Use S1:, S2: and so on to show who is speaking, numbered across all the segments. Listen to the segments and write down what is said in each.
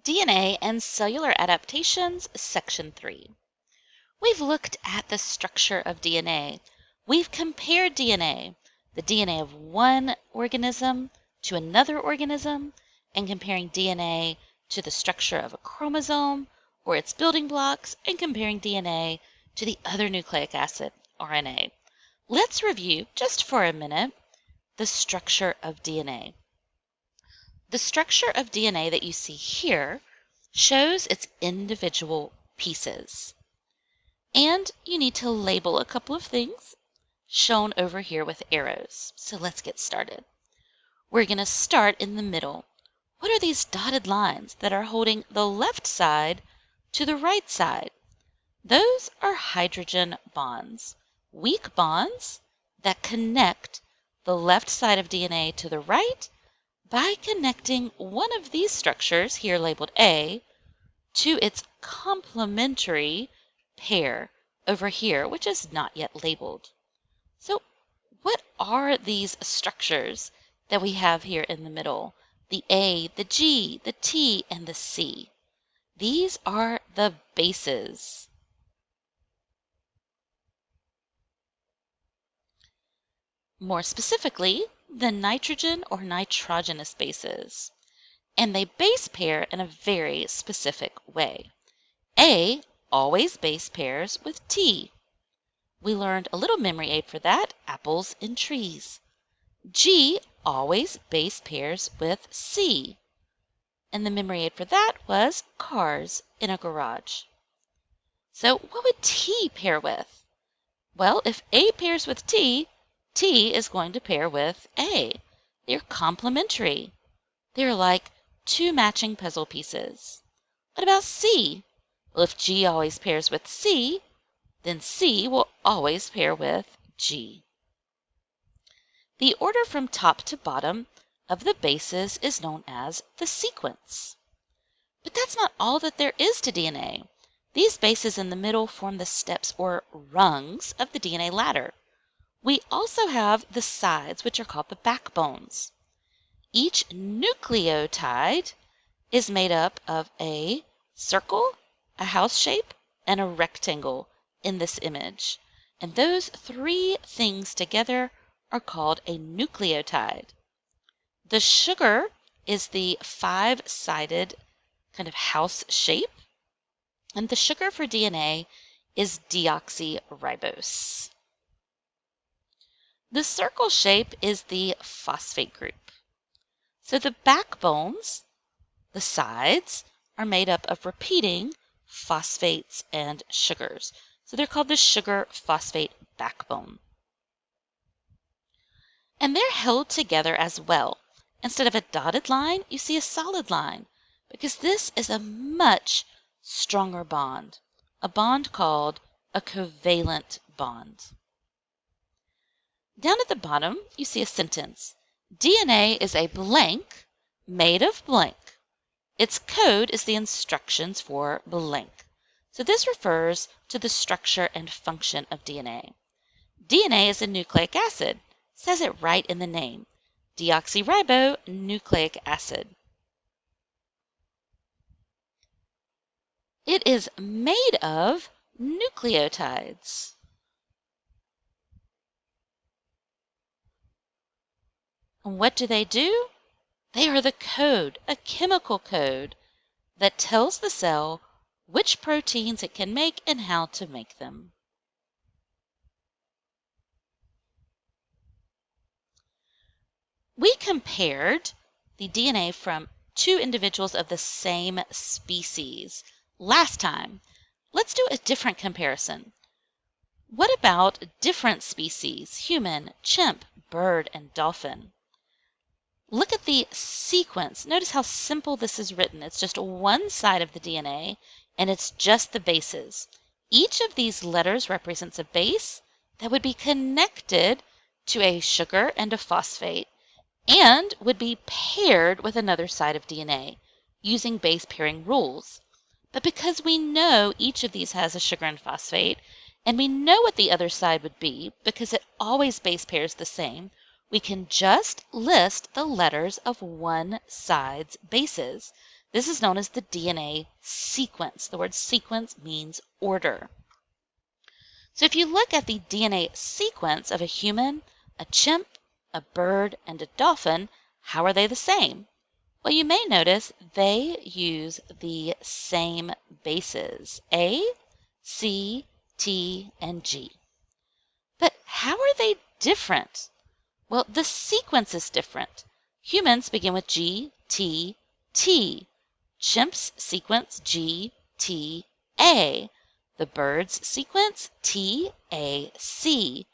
S1: DNA and Cellular Adaptations, Section 3. We've looked at the structure of DNA. We've compared DNA, the DNA of one organism to another organism, and comparing DNA to the structure of a chromosome or its building blocks, and comparing DNA to the other nucleic acid, RNA. Let's review, just for a minute, the structure of DNA. The structure of DNA that you see here shows its individual pieces. And you need to label a couple of things shown over here with arrows. So let's get started. We're going to start in the middle. What are these dotted lines that are holding the left side to the right side? Those are hydrogen bonds, weak bonds that connect the left side of DNA to the right by connecting one of these structures, here labeled A, to its complementary pair over here, which is not yet labeled. So what are these structures that we have here in the middle? The A, the G, the T, and the C. These are the bases. More specifically, the nitrogen or nitrogenous bases. And they base pair in a very specific way. A always base pairs with T. We learned a little memory aid for that, apples in trees. G always base pairs with C. And the memory aid for that was cars in a garage. So what would T pair with? Well, if A pairs with T, T is going to pair with A. They're complementary. They're like two matching puzzle pieces. What about C? Well, if G always pairs with C, then C will always pair with G. The order from top to bottom of the bases is known as the sequence. But that's not all that there is to DNA. These bases in the middle form the steps or rungs of the DNA ladder. We also have the sides, which are called the backbones. Each nucleotide is made up of a circle, a house shape, and a rectangle in this image. And those three things together are called a nucleotide. The sugar is the five-sided kind of house shape, and the sugar for DNA is deoxyribose. The circle shape is the phosphate group. So the backbones, the sides, are made up of repeating phosphates and sugars. So they're called the sugar-phosphate backbone. And they're held together as well. Instead of a dotted line, you see a solid line, because this is a much stronger bond, a bond called a covalent bond. Down at the bottom, you see a sentence. DNA is a blank made of blank. Its code is the instructions for blank. So this refers to the structure and function of DNA. DNA is a nucleic acid. Says it right in the name. Deoxyribonucleic acid. It is made of nucleotides. And what do? They are the code, a chemical code, that tells the cell which proteins it can make and how to make them. We compared the DNA from two individuals of the same species last time. Let's do a different comparison. What about different species, human, chimp, bird, and dolphin? Look at the sequence. Notice how simple this is written. It's just one side of the DNA, and it's just the bases. Each of these letters represents a base that would be connected to a sugar and a phosphate, and would be paired with another side of DNA using base pairing rules. But because we know each of these has a sugar and phosphate, and we know what the other side would be because it always base pairs the same, we can just list the letters of one side's bases. This is known as the DNA sequence. The word sequence means order. So if you look at the DNA sequence of a human, a chimp, a bird, and a dolphin, how are they the same? Well, you may notice they use the same bases, A, C, T, and G. But how are they different? Well, the sequence is different. Humans begin with G, T, T. Chimps sequence G, T, A. The birds sequence T, A, C.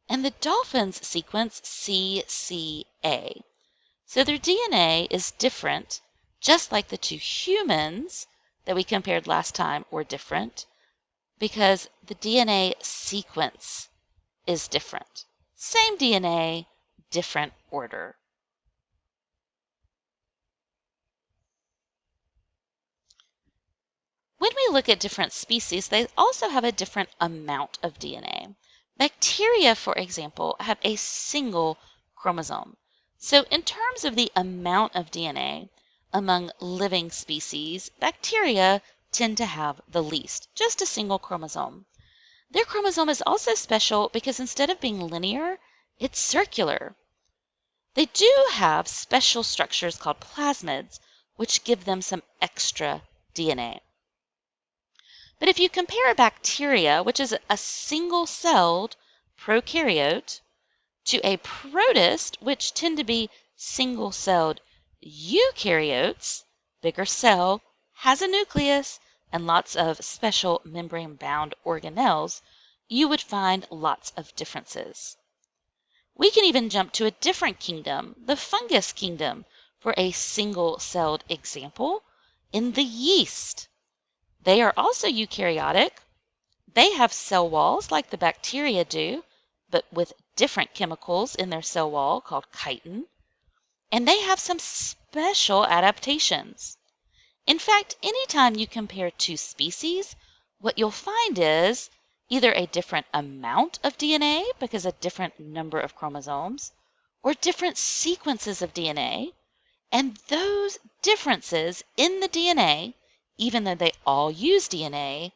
S1: And the dolphins sequence C, C, A. So their DNA is different, just like the two humans that we compared last time were different, because the DNA sequence is different. Same DNA, different order. When we look at different species, they also have a different amount of DNA. Bacteria, for example, have a single chromosome. So in terms of the amount of DNA among living species, bacteria tend to have the least, just a single chromosome. Their chromosome is also special because instead of being linear, it's circular. They do have special structures called plasmids, which give them some extra DNA. But if you compare a bacteria, which is a single-celled prokaryote, to a protist, which tend to be single-celled eukaryotes, bigger cell, has a nucleus, and lots of special membrane-bound organelles, you would find lots of differences. We can even jump to a different kingdom, the fungus kingdom, for a single-celled example in the yeast. They are also eukaryotic. They have cell walls like the bacteria do, but with different chemicals in their cell wall called chitin. And they have some special adaptations. In fact, anytime you compare two species, what you'll find is either a different amount of DNA because a different number of chromosomes, or different sequences of DNA. And those differences in the DNA, even though they all use DNA,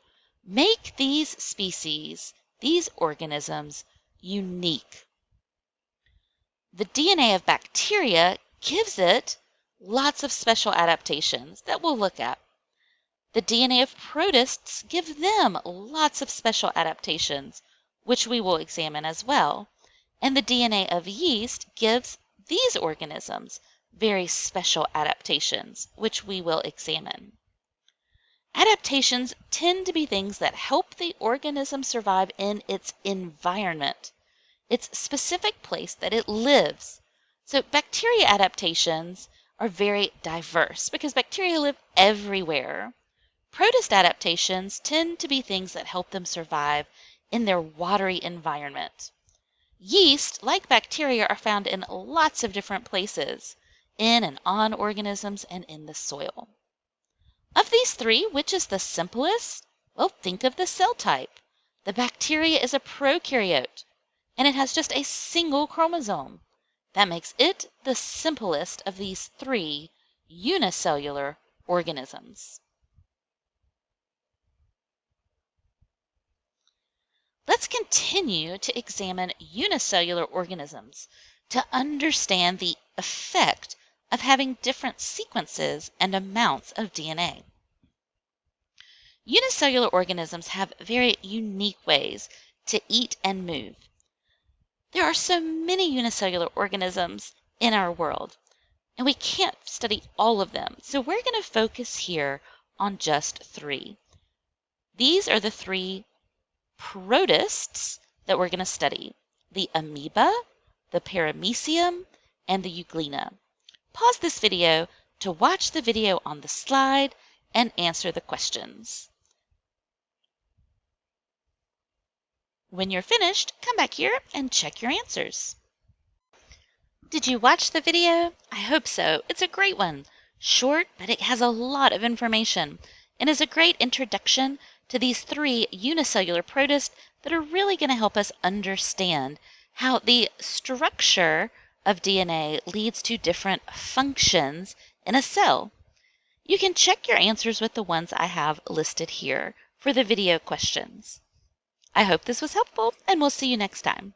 S1: make these species, these organisms, unique. The DNA of bacteria gives it lots of special adaptations that we'll look at. The DNA of protists give them lots of special adaptations, which we will examine as well. And the DNA of yeast gives these organisms very special adaptations, which we will examine. Adaptations tend to be things that help the organism survive in its environment, its specific place that it lives. So bacteria adaptations are very diverse because bacteria live everywhere. Protist adaptations tend to be things that help them survive in their watery environment. Yeast, like bacteria, are found in lots of different places, in and on organisms and in the soil. Of these three, which is the simplest? Well, think of the cell type. The bacteria is a prokaryote, and it has just a single chromosome. That makes it the simplest of these three unicellular organisms. Let's continue to examine unicellular organisms to understand the effect of having different sequences and amounts of DNA. Unicellular organisms have very unique ways to eat and move. There are so many unicellular organisms in our world, and we can't study all of them, so we're going to focus here on just three. These are the three protists that we're going to study: the amoeba, the paramecium, and the euglena. Pause this video to watch the video on the slide and answer the questions. When you're finished, come back here and check your answers. Did you watch the video? I hope so. It's a great one. Short, but it has a lot of information and is a great introduction to these three unicellular protists that are really going to help us understand how the structure of DNA leads to different functions in a cell. You can check your answers with the ones I have listed here for the video questions. I hope this was helpful, and we'll see you next time.